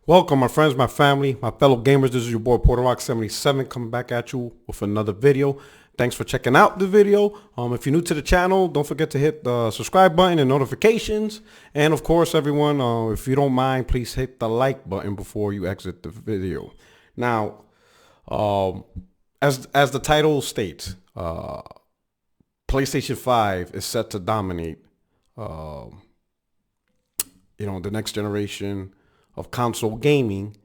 Welcome, my friends, my family, my fellow gamers. This is your boy PorterRock77 coming back at you with another video. Thanks for checking out the video. If you're new to the channel, don't forget to hit the subscribe button and notifications. And of course, everyone, if you don't mind, please hit the like button before you exit the video. Now, as the title states, PlayStation 5 is set to dominate, the next generation of console gaming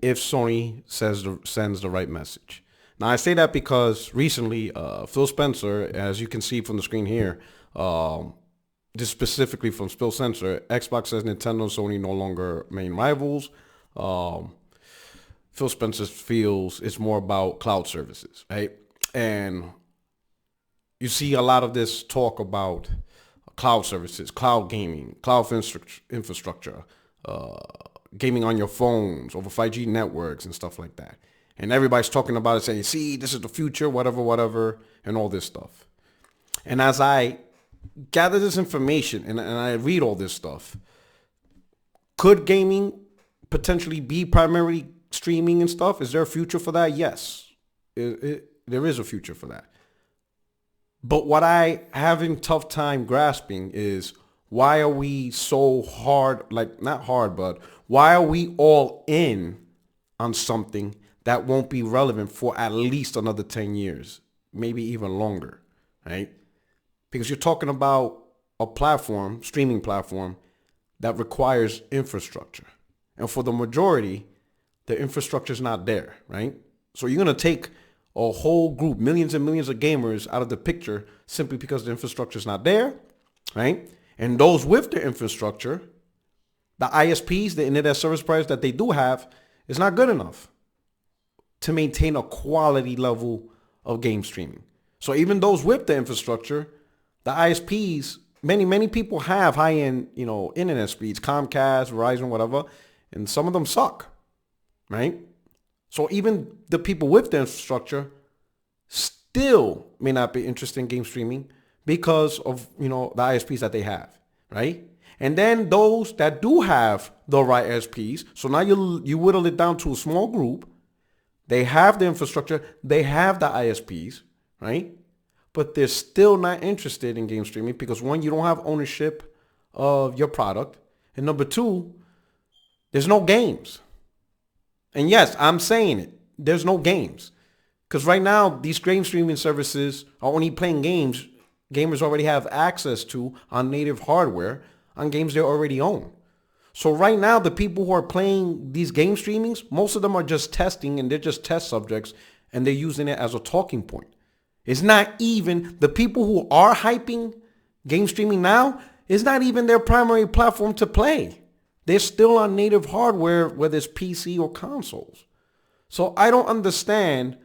if Sony sends the right message. Now, I say that because recently Phil Spencer, as you can see from the screen here, just specifically from Phil Spencer, Xbox says Nintendo and Sony no longer main rivals. Phil Spencer feels it's more about cloud services, right? And you see a lot of this talk about cloud services, cloud gaming, cloud infrastructure, gaming on your phones over 5G networks and stuff like that. And everybody's talking about it, saying, see, this is the future, whatever, and all this stuff. And as I gather this information and I read all this stuff, could gaming potentially be primarily streaming and stuff? Is there a future for that? Yes, there is a future for that. But what I having tough time grasping is, why are we so hard, like not hard, but why are we all in on something that won't be relevant for at least another 10 years, maybe even longer, right? Because you're talking about a platform, streaming platform, that requires infrastructure. And for the majority, the infrastructure is not there, right? So you're going to take a whole group, millions and millions of gamers out of the picture simply because the infrastructure is not there, right? And those with the infrastructure, the ISPs, the internet service providers that they do have, is not good enough to maintain a quality level of game streaming. So even those with the infrastructure, the ISPs, many people have high-end, internet speeds, Comcast, Verizon, whatever, and some of them suck, right? So even the people with the infrastructure still may not be interested in game streaming because of, the ISPs that they have, right? And then those that do have the right ISPs, so now you whittle it down to a small group. They have the infrastructure, they have the ISPs, right? But they're still not interested in game streaming because, one, you don't have ownership of your product. And number two, there's no games. And yes, I'm saying it. There's no games. Because right now, these game streaming services are only playing games gamers already have access to on native hardware on games they already own. So right now, the people who are playing these game streamings, most of them are just testing and they're just test subjects and they're using it as a talking point. It's not even the people who are hyping game streaming now, it's not even their primary platform to play. They're still on native hardware, whether it's PC or consoles. So I don't understand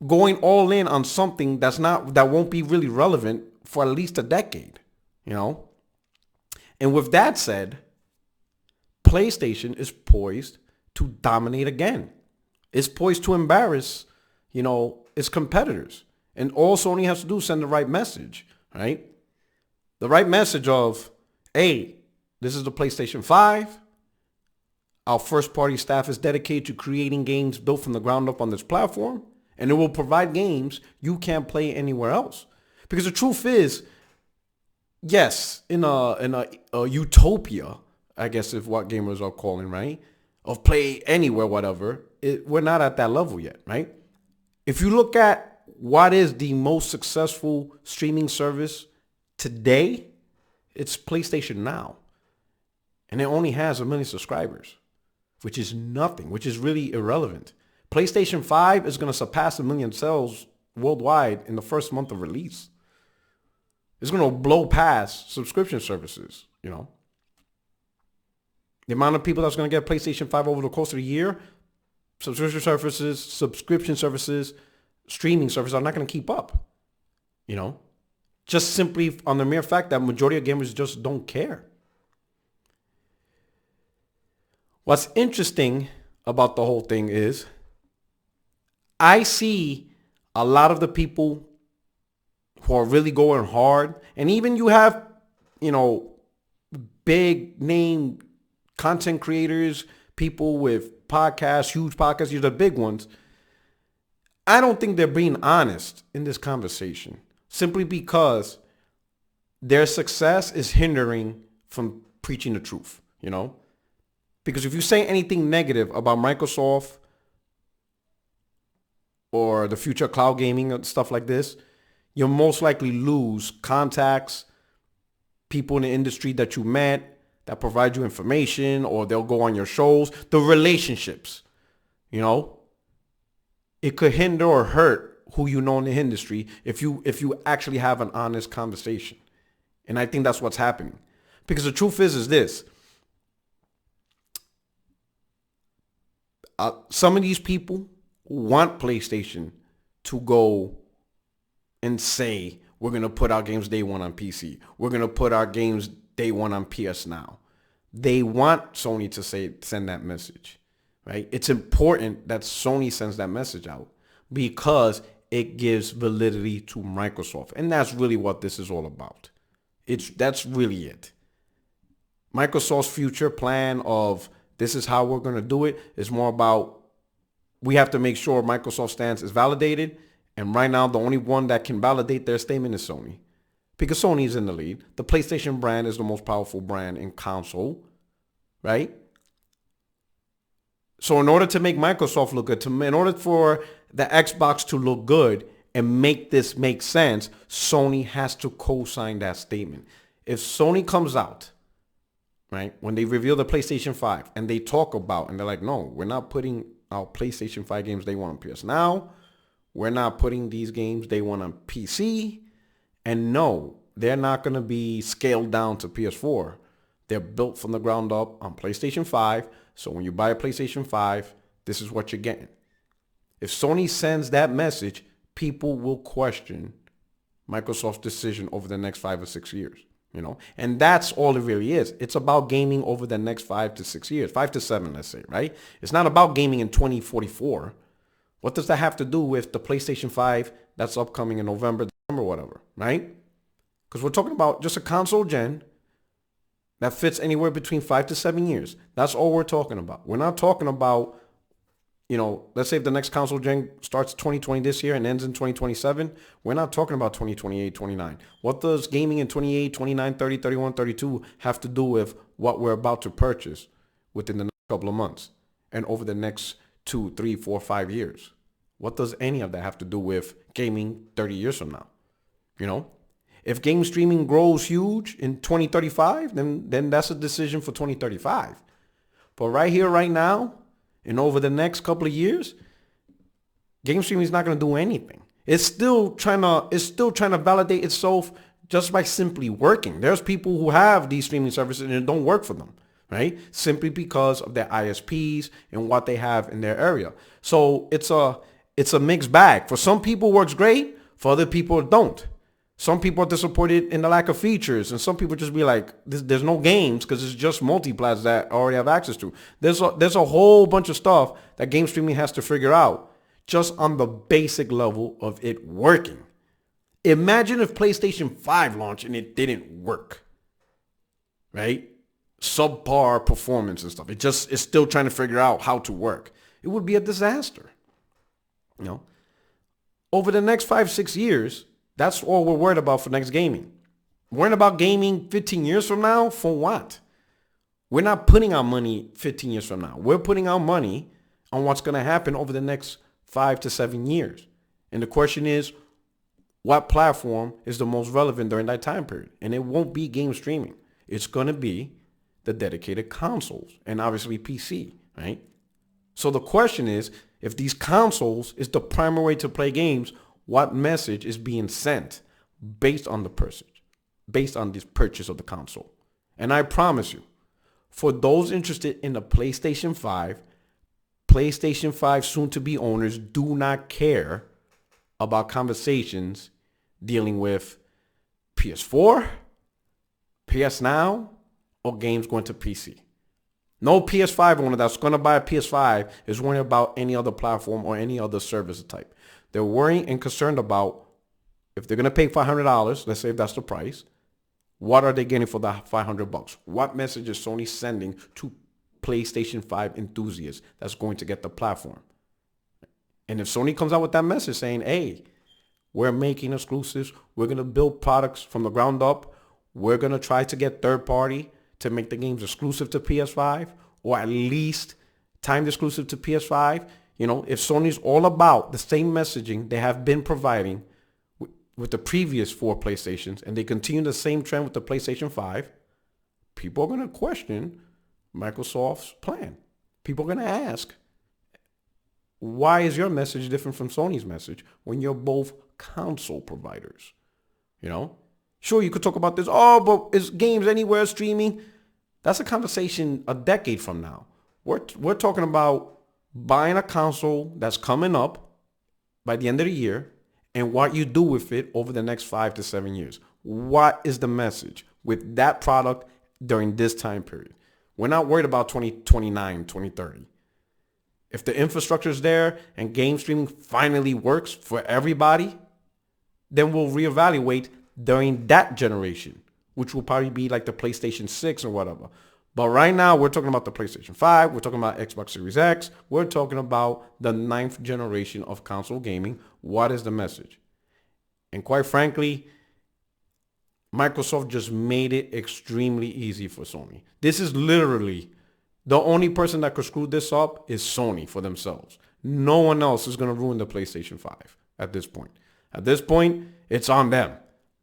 going all in on something that won't be really relevant for at least a decade, And with that said, PlayStation is poised to dominate again. It's poised to embarrass, its competitors. And all Sony has to do is send the right message, right? The right message of, hey, this is the PlayStation 5. Our first-party staff is dedicated to creating games built from the ground up on this platform. And it will provide games you can't play anywhere else. Because the truth is, yes, in a utopia, I guess is what gamers are calling, right? Of play anywhere, whatever. We're not at that level yet, right? If you look at what is the most successful streaming service today, it's PlayStation Now. And it only has 1 million subscribers, which is nothing, which is really irrelevant. PlayStation 5 is going to surpass 1 million sales worldwide in the first month of release. It's going to blow past subscription services, The amount of people that's going to get PlayStation 5 over the course of the year, subscription services, streaming services are not going to keep up, Just simply on the mere fact that majority of gamers just don't care. What's interesting about the whole thing is I see a lot of the people who are really going hard, and even you have, big name content creators, people with podcasts, huge podcasts, these are the big ones. I don't think they're being honest in this conversation simply because their success is hindering from preaching the truth, you know? Because if you say anything negative about Microsoft or the future of cloud gaming and stuff like this, you'll most likely lose contacts, people in the industry that you met that provide you information, or they'll go on your shows, the relationships, you know? It could hinder or hurt who you know in the industry if you actually have an honest conversation. And I think that's what's happening. Because the truth is this. Some of these people want PlayStation to go and say, we're going to put our games day one on PC. We're going to put our games day one on PS Now. They want Sony to send that message, right? It's important that Sony sends that message out because it gives validity to Microsoft. And that's really what this is all about. That's really it. Microsoft's future plan of this is how we're going to do it is more about we have to make sure Microsoft's stance is validated. And right now, the only one that can validate their statement is Sony. Because Sony is in the lead. The PlayStation brand is the most powerful brand in console, right? So in order to make Microsoft look good, in order for the Xbox to look good and make this make sense, Sony has to co-sign that statement. If Sony comes out, right, when they reveal the PlayStation 5 and they talk about, and they're like, no, we're not putting our PlayStation 5 games day one on PS Now. We're not putting these games day one on PC. And no, they're not going to be scaled down to PS4. They're built from the ground up on PlayStation 5. So when you buy a PlayStation 5, this is what you're getting. If Sony sends that message, people will question Microsoft's decision over the next 5 or 6 years, you know? And that's all it really is. It's about gaming over the next 5 to 6 years, 5 to 7, let's say, right? It's not about gaming in 2044. What does that have to do with the PlayStation 5 that's upcoming in November, December, whatever, right? Because we're talking about just a console gen that fits anywhere between 5 to 7 years. That's all we're talking about. We're not talking about, you know, let's say if the next console gen starts 2020 this year and ends in 2027, we're not talking about 2028, 29. What does gaming in 28, 29, 30, 31, 32 have to do with what we're about to purchase within the next couple of months and over the next 2, 3, 4, 5 years? What does any of that have to do with gaming 30 years from now? You know, if game streaming grows huge in 2035, then that's a decision for 2035. But right here, right now, and over the next couple of years, game streaming is not going to do anything. It's still trying to validate itself just by simply working. There's people who have these streaming services and it don't work for them, right? Simply because of their ISPs and what they have in their area. So it's a mixed bag. For some people, it works great. For other people, it don't. Some people are disappointed in the lack of features, and some people just be like, there's no games because it's just multiplats that I already have access to. There's a whole bunch of stuff that game streaming has to figure out just on the basic level of it working. Imagine if PlayStation 5 launched and it didn't work, right? Subpar performance and stuff. It's still trying to figure out how to work. It would be a disaster. You know, over the next 5, 6 years, that's all we're worried about for next gaming. Worrying about gaming 15 years from now, for what? We're not putting our money 15 years from now. We're putting our money on what's going to happen over the next 5 to 7 years. And the question is, what platform is the most relevant during that time period? And it won't be game streaming. It's going to be the dedicated consoles and obviously PC, right? So the question is, if these consoles is the primary way to play games, what message is being sent based on the based on this purchase of the console? And I promise you, for those interested in the PlayStation 5 soon-to-be owners do not care about conversations dealing with PS4, PS Now, or games going to PC. No PS5 owner that's going to buy a PS5 is worrying about any other platform or any other service type. They're worrying and concerned about if they're going to pay $500, let's say if that's the price, what are they getting for the $500? What message is Sony sending to PlayStation 5 enthusiast that's going to get the platform. And if Sony comes out with that message saying, hey, we're making exclusives, we're going to build products from the ground up, we're going to try to get third party to make the games exclusive to PS5, or at least timed exclusive to PS5. You know, if Sony's all about the same messaging they have been providing with the previous 4 PlayStations, and they continue the same trend with the PlayStation 5, people are going to question Microsoft's plan. People are going to ask, why is your message different from Sony's message when you're both console providers? You know, sure, you could talk about this. Oh, but is games anywhere streaming? That's a conversation a decade from now. We're talking about buying a console that's coming up by the end of the year and what you do with it over the next 5 to 7 years. What is the message with that product during this time period? We're not worried about 2029, 2030. If the infrastructure is there and game streaming finally works for everybody, then we'll reevaluate during that generation, which will probably be like the PlayStation 6 or whatever. But right now, we're talking about the PlayStation 5. We're talking about Xbox Series X. We're talking about the 9th generation of console gaming. What is the message? And quite frankly, Microsoft just made it extremely easy for Sony. This is literally the only person that could screw this up is Sony for themselves. No one else is going to ruin the PlayStation 5 at this point. At this point, it's on them.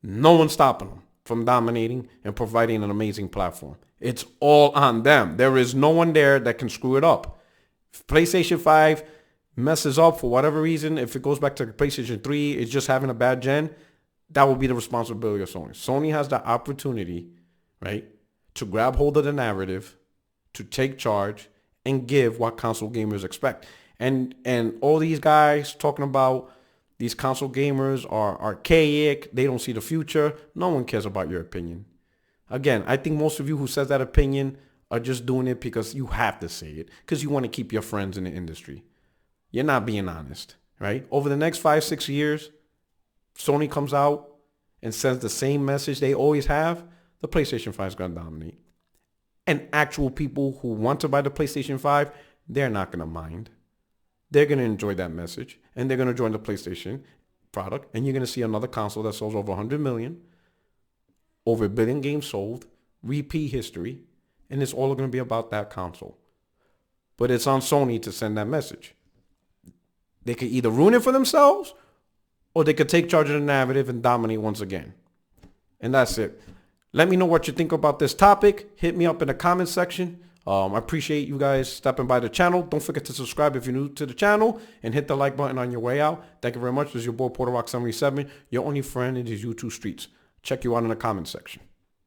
No one's stopping them from dominating and providing an amazing platform. It's all on them. There is no one there that can screw it up. If PlayStation 5 messes up for whatever reason, if it goes back to PlayStation 3, it's just having a bad gen, that will be the responsibility of Sony. Sony has the opportunity, right, to grab hold of the narrative, to take charge, and give what console gamers expect. And all these guys talking about these console gamers are archaic, they don't see the future. No one cares about your opinion. Again, I think most of you who says that opinion are just doing it because you have to say it, because you want to keep your friends in the industry. You're not being honest, right? Over the next 5, 6 years, Sony comes out and sends the same message they always have, the PlayStation 5 is going to dominate. And actual people who want to buy the PlayStation 5, they're not going to mind. They're going to enjoy that message, and they're going to join the PlayStation product, and you're going to see another console that sells over 100 million, over 1 billion games sold, repeat history, and it's all going to be about that console. But it's on Sony to send that message. They could either ruin it for themselves, or they could take charge of the narrative and dominate once again. And that's it. Let me know what you think about this topic. Hit me up in the comment section. I appreciate you guys stopping by the channel. Don't forget to subscribe if you're new to the channel, and hit the like button on your way out. Thank you very much. This is your boy Porter Rock 77, your only friend in these YouTube streets. Check you out in the comment section.